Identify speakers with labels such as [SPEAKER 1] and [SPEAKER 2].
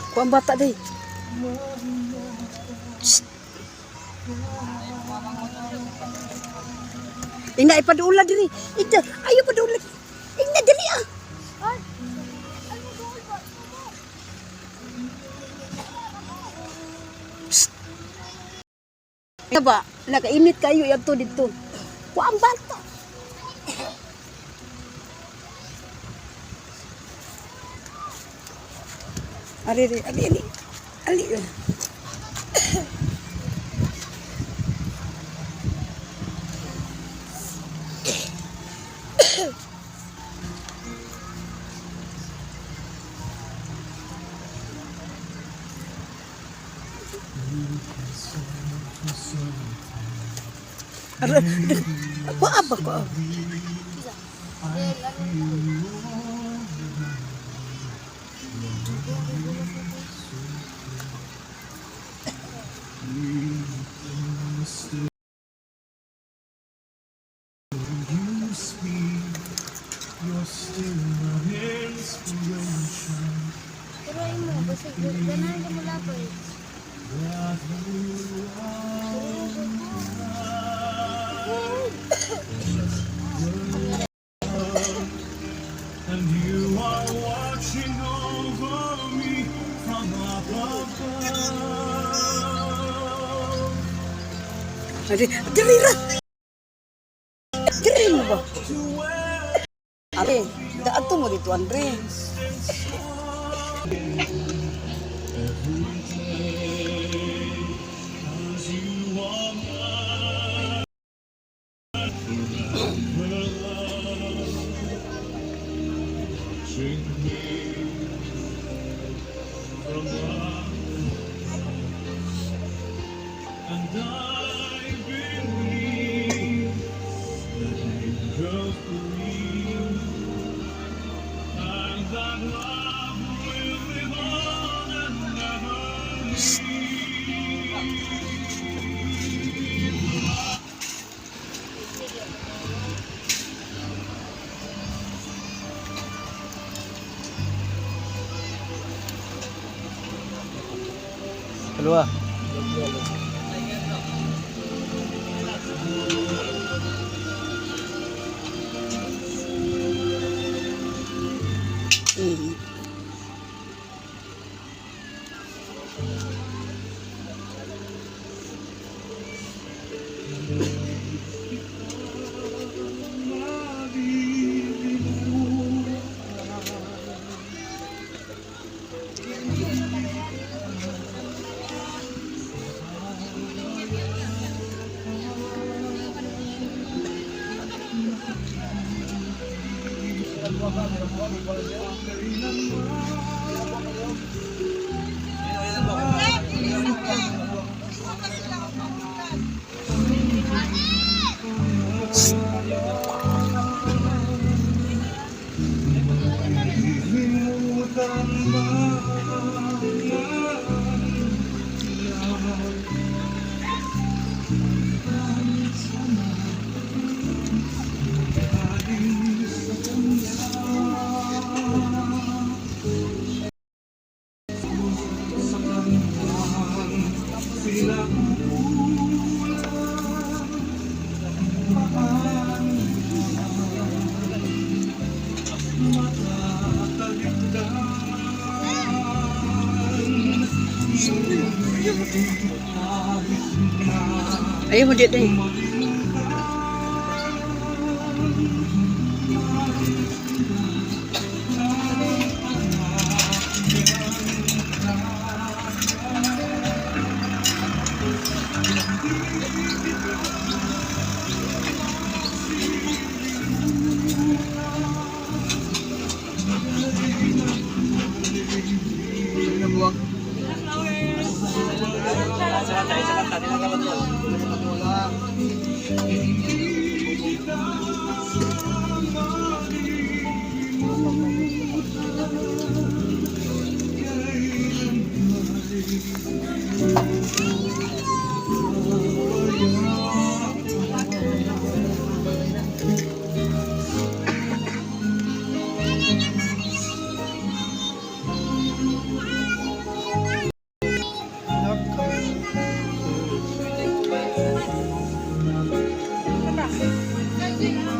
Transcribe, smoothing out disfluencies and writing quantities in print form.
[SPEAKER 1] Kuha ang bata day. Ina ipadula diri. Ita, ayo padula. Ina dali ah. Ina ba, nakainit kayo yato dito. Kuha ang bata. Ali. Kuha ba ko?
[SPEAKER 2] Turuin mo, kasi ganahan ka mula po eh.
[SPEAKER 3] And you are watching over me from up above.
[SPEAKER 1] Diri ra. Diri mo ba? Are, daato mo dito, Andre.
[SPEAKER 3] And I believe that angels believe, and that love will live on and never leave.
[SPEAKER 4] Kedua.
[SPEAKER 1] Ayaw mo dito eh.
[SPEAKER 2] Kasi